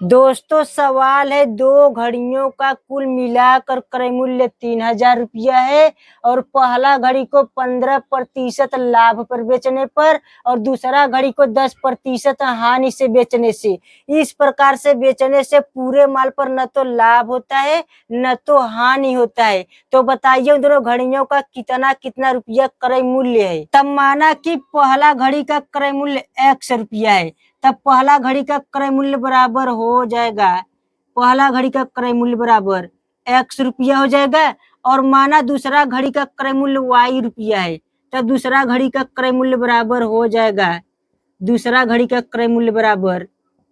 दोस्तों सवाल है, दो घड़ियों का कुल मिलाकर क्रय मूल्य 3,000 रुपया है और पहला घड़ी को 15% लाभ पर बेचने पर और दूसरा घड़ी को 10% हानि से बेचने से, इस प्रकार से बेचने से पूरे माल पर न तो लाभ होता है न तो हानि होता है। तो बताइए उन दोनों घड़ियों का कितना कितना रुपया क्रय मूल्य है। तब माना कि पहला घड़ी का क्रय मूल्य X रुपया है, तब पहला घड़ी का क्रय मूल्य बराबर हो जाएगा, पहला घड़ी का क्रय मूल्य बराबर X रुपया हो जाएगा। और माना दूसरा घड़ी का क्रय मूल्य Y रुपया है, तब दूसरा घड़ी का क्रय मूल्य बराबर हो जाएगा, दूसरा घड़ी का क्रय मूल्य बराबर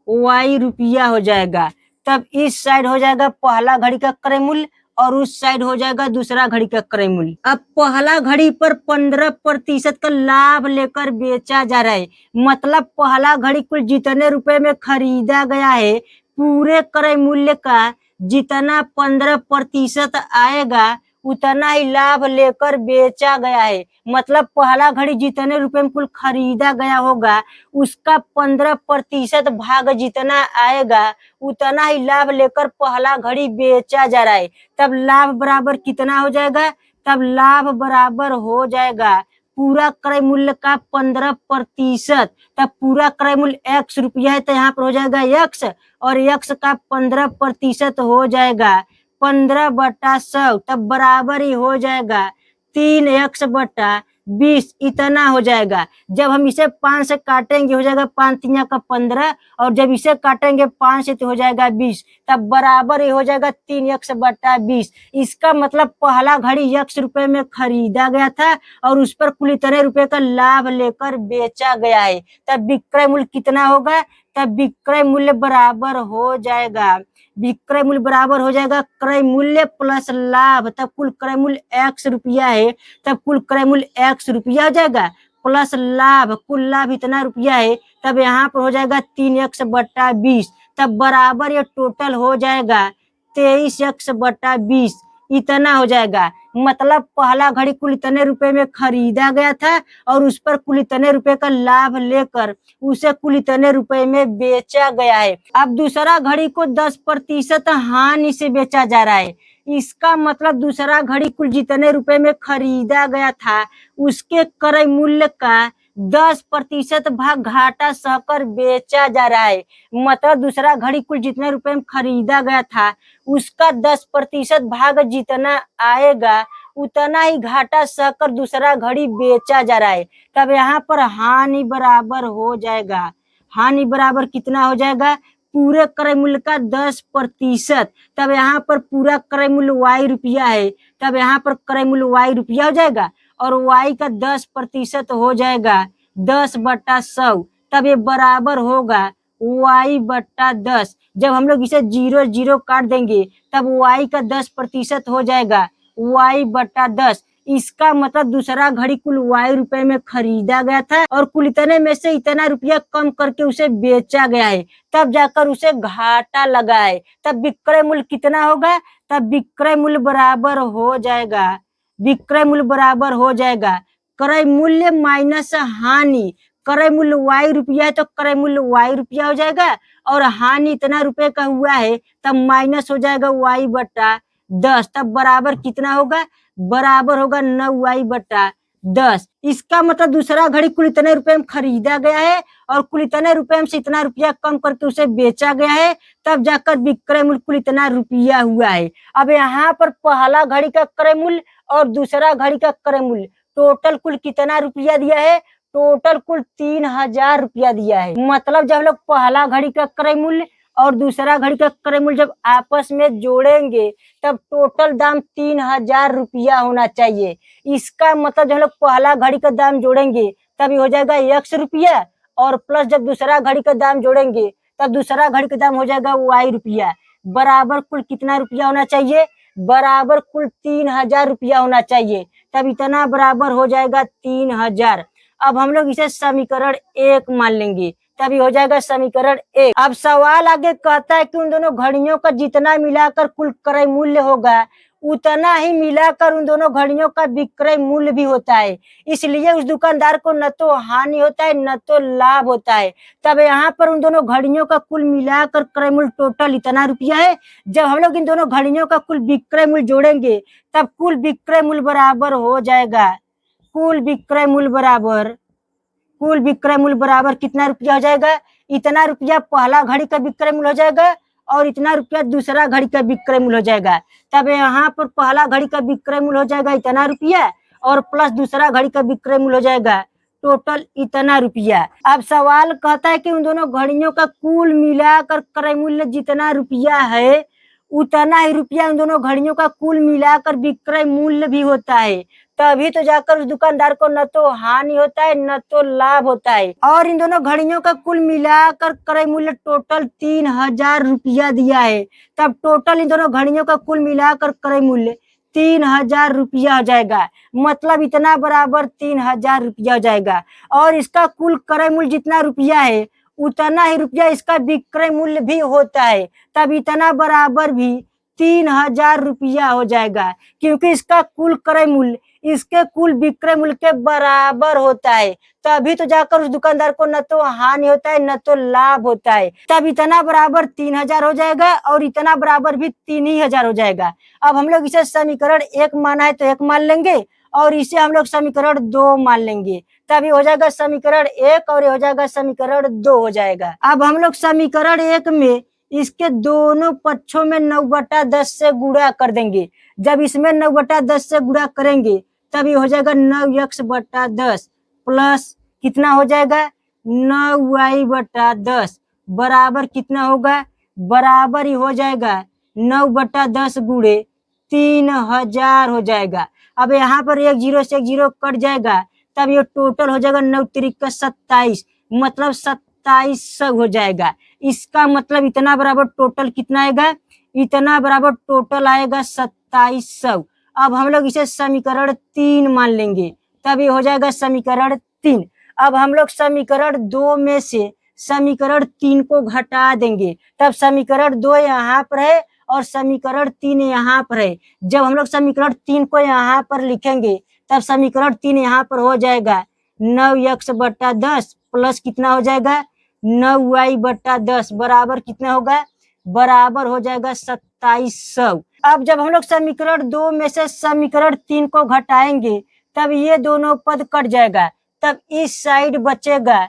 Y रुपया हो जाएगा। तब इस साइड हो जाएगा पहला घड़ी का क्रय मूल्य और उस साइड हो जाएगा दूसरा घड़ी का क्रय मूल्य। अब पहला घड़ी पर 15% का लाभ लेकर बेचा जा रहा है, मतलब पहला घड़ी कुल जितने रुपए में खरीदा गया है, पूरे क्रय मूल्य का जितना 15% आएगा उतना ही लाभ लेकर बेचा गया है। मतलब पहला घड़ी जितने रुपए में कुल खरीदा गया होगा उसका 15% भाग जितना आएगा उतना ही लाभ लेकर पहला घड़ी बेचा जा रहा है। तब लाभ बराबर कितना हो जाएगा, तब लाभ बराबर हो जाएगा पूरा क्रय मूल्य का 15%। तब पूरा क्रय मूल्य X रुपया है तो यहाँ पर हो जाएगा X और X का 15% हो जाएगा 15/100, तब बराबर ही हो जाएगा 3x/20, इतना हो जाएगा। जब हम इसे 5 से काटेंगे हो जाएगा 5 3 का 15 और जब इसे काटेंगे 5 से तो हो जाएगा 20, तब बराबर ही हो जाएगा 3x/20। इसका मतलब पहला घड़ी X रुपए में खरीदा गया था और उस पर कुल इतने रुपए का लाभ लेकर बेचा गया है। तब विक्रय मूल्य कितना होगा, तब विक्रय मूल्य बराबर हो जाएगा, विक्रय मूल्य बराबर हो जाएगा क्रय मूल्य प्लस लाभ। तब कुल क्रय मूल्य X रुपया है, तब कुल क्रय मूल्य X रुपया हो जाएगा प्लस लाभ, कुल लाभ इतना रुपया है, तब यहाँ पर हो जाएगा 3x/20, तब बराबर ये टोटल हो जाएगा 23x/20, इतना हो जाएगा। मतलब पहला घड़ी कुल इतने रुपए में खरीदा गया था और उस पर कुल इतने रुपए का लाभ लेकर उसे कुल इतने रुपए में बेचा गया है। अब दूसरा घड़ी को 10% हानि से बेचा जा रहा है, इसका मतलब दूसरा घड़ी कुल जितने रुपए में खरीदा गया था उसके क्रय मूल्य का 10% भाग घाटा सहकर बेचा जा रहा है। मतलब दूसरा घड़ी कुल जितने रुपए में खरीदा गया था उसका 10% भाग जितना आएगा उतना ही घाटा सहकर दूसरा घड़ी बेचा जा रहा है। तब यहाँ पर हानि बराबर हो जाएगा, हानि बराबर कितना हो जाएगा, पूरे क्रय मूल्य का 10%। तब यहाँ पर पूरा क्रय मूल्य Y रुपया है, तब यहाँ पर क्रय मूल्य Y रुपया हो जाएगा और Y का 10% हो जाएगा 10/100, तब ये बराबर होगा Y/10। जब हम लोग इसे 0 0 काट देंगे तब Y का 10% हो जाएगा Y/10। इसका मतलब दूसरा घड़ी कुल Y रुपए में खरीदा गया था और कुल इतने में से इतना रुपया कम करके उसे बेचा गया है, तब जाकर उसे घाटा लगा है। तब विक्रय मूल्य कितना होगा, तब विक्रय मूल्य बराबर हो जाएगा, विक्रय मूल्य बराबर हो जाएगा क्रय मूल्य माइनस हानि। क्रय मूल्य Y रुपया है तो क्रय मूल्य Y रुपया हो जाएगा और हानि इतना रुपए का हुआ है तब माइनस हो जाएगा Y/10, तब बराबर कितना होगा, बराबर होगा 9Y/10। इसका मतलब दूसरा घड़ी कुल इतने रुपए में खरीदा गया है और कुल इतने रुपए में से इतना रुपया कम करके उसे बेचा गया है, तब जाकर विक्रय मूल्य कुल इतना रुपया हुआ है। अब यहाँ पर पहला घड़ी का क्रय मूल्य और दूसरा घड़ी का क्रय मूल्य टोटल कुल कितना रुपया दिया है, टोटल कुल 3,000 रुपया दिया है। मतलब जब हम लोग पहला घड़ी का क्रय मूल्य और दूसरा घड़ी का क्रय मूल्य जब आपस में जोड़ेंगे तब टोटल दाम 3,000 रुपया होना चाहिए। इसका मतलब जब हम लोग पहला घड़ी का दाम जोड़ेंगे तब ये हो जाएगा X रुपया और प्लस जब दूसरा घड़ी का दाम जोड़ेंगे तब दूसरा घड़ी का दाम हो जाएगा Y रुपया, बराबर कुल कितना रुपया होना चाहिए, बराबर कुल 3,000 रुपया होना चाहिए। तब इतना बराबर हो जाएगा 3,000। अब हम लोग इसे समीकरण 1 मान लेंगे, तभी हो जाएगा समीकरण 1। अब सवाल आगे कहता है कि उन दोनों घड़ियों का जितना मिलाकर कुल क्रय मूल्य होगा उतना ही मिलाकर उन दोनों घड़ियों का विक्रय मूल्य भी होता है, इसलिए उस दुकानदार को न तो हानि होता है न तो लाभ होता है। तब यहाँ पर उन दोनों घड़ियों का कुल मिलाकर क्रय मूल्य टोटल इतना रुपया है। जब हम लोग इन दोनों घड़ियों का कुल विक्रय मूल्य जोड़ेंगे तब कुल विक्रय मूल्य बराबर हो जाएगा, कुल विक्रय मूल्य बराबर कितना रुपया हो जाएगा, इतना रुपया पहला घड़ी का विक्रय मूल्य हो जाएगा और इतना रुपया दूसरा घड़ी का विक्रय मूल्य हो जाएगा। तब यहाँ पर पहला घड़ी का विक्रय मूल्य हो जाएगा इतना रुपया और प्लस दूसरा घड़ी का विक्रय मूल्य हो जाएगा टोटल इतना रुपया। अब सवाल कहता है कि उन दोनों घड़ियों का कुल मिलाकर क्रय मूल्य जितना रुपया है उतना ही रुपया उन दोनों घड़ियों का कुल मिलाकर विक्रय मूल्य भी होता है। तभी तो जाकर उस दुकानदार को न तो हानि होता है न तो लाभ होता है। और इन दोनों घड़ियों का कुल मिलाकर क्रय मूल्य टोटल 3000 रुपया दिया है। तब टोटल इन दोनों घड़ियों का कुल मिलाकर क्रय मूल्य 3000 रुपया हो जाएगा, मतलब इतना बराबर 3000 रुपया हो जाएगा। और इसका कुल क्रय मूल्य जितना रुपया है उतना ही रुपया इसका विक्रय मूल्य भी होता है। तब इतना बराबर भी 3000 रुपया हो जाएगा, क्योंकि इसका कुल क्रय मूल्य इसके कुल विक्रय मूल्य के बराबर होता है। तभी तो जाकर उस दुकानदार को न तो हानि होता है न तो लाभ होता है। तब इतना बराबर 3000 हो जाएगा और इतना बराबर भी 3000 हो जाएगा। अब हम लोग इसे समीकरण 1 माना है तो 1 मान लेंगे और इसे हम लोग समीकरण 2 मान लेंगे। तब ये हो जाएगा समीकरण 1 और ये हो जाएगा समीकरण 2 हो जाएगा। अब हम लोग समीकरण 1 में इसके दोनों पक्षों में 9/10 से गुणा कर देंगे। जब इसमें 9/10 से गुणा करेंगे तब ये हो जाएगा 9x/10 प्लस कितना हो जाएगा 9y/10 बराबर कितना होगा, बराबर ही हो जाएगा 9/10 गुणे 3000 हो जाएगा। अब यहाँ पर एक जीरो से एक जीरो कट जाएगा, तब ये टोटल हो जाएगा 9 तिरिका 27, मतलब 2700 हो जाएगा। इसका मतलब इतना बराबर टोटल कितना आएगा, इतना बराबर टोटल आएगा 2700। अब हम लोग इसे समीकरण 3 मान लेंगे, तब ये हो जाएगा समीकरण 3। अब हम लोग समीकरण 2 में से समीकरण 3 को घटा देंगे, तब समीकरण 2 यहाँ पर है और समीकरण 3 यहाँ पर है। जब हम लोग समीकरण 3 को यहाँ पर लिखेंगे तब समीकरण 3 यहाँ पर हो जाएगा 9x/10 प्लस कितना हो जाएगा 9y/10 बराबर कितना होगा, बराबर हो जाएगा 2700। अब जब हम लोग समीकरण 2 में से समीकरण 3 को घटाएंगे तब ये दोनों पद कट जाएगा, तब इस साइड बचेगा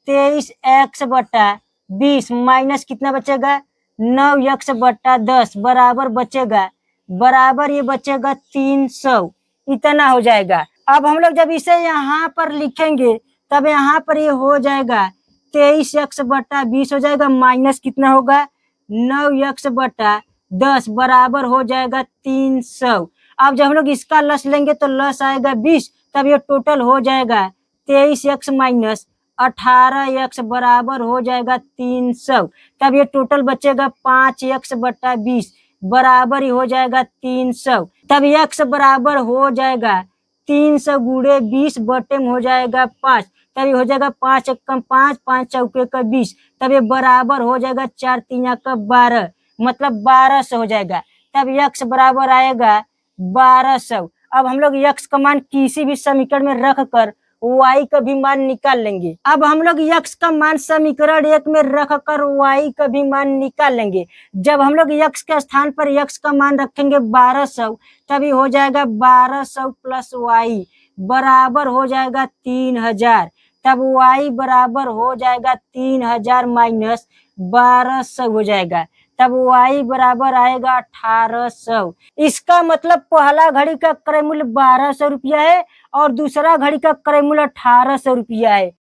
23x/20 माइनस कितना बचेगा 9x/10 बराबर बचेगा, बराबर ये बचेगा 300, इतना हो जाएगा। अब हम लोग जब इसे यहाँ पर लिखेंगे तब यहाँ पर ये हो जाएगा 23x/20 हो जाएगा, माइनस कितना होगा 9x/10 बराबर हो जाएगा 300। अब जब हम लोग इसका लस लेंगे तो लस आएगा 20, तब ये टोटल हो जाएगा 23x माइनस 18x बराबर हो जाएगा 300। तब ये टोटल बचेगा 5x/20 बराबर ही हो जाएगा 300। तब x बराबर हो जाएगा 300 गुणे 20 बटे में हो जाएगा 5, तब ये हो जाएगा 5 एकम 5, 5 चौके का 20, तब ये बराबर हो जाएगा 4 3 का 12, मतलब 1200 हो जाएगा। तब x बराबर आएगा 1200। अब हम लोग x का मान किसी भी समीकरण में रख कर y का भी मान निकाल लेंगे। अब हम लोग x का मान समीकरण 1 में रख कर y का भी मान निकाल लेंगे। जब हम लोग x के स्थान पर x का मान रखेंगे 1200, तभी हो जाएगा 1200 प्लस y बराबर हो जाएगा 3000। तब y बराबर हो जाएगा 3000 माइनस 1200 हो जाएगा, तब y बराबर आएगा 1800। इसका मतलब पहला घड़ी का क्रय मूल्य 1200 रुपया है और दूसरा घड़ी का क्रय मूल्य 1800 रुपया है।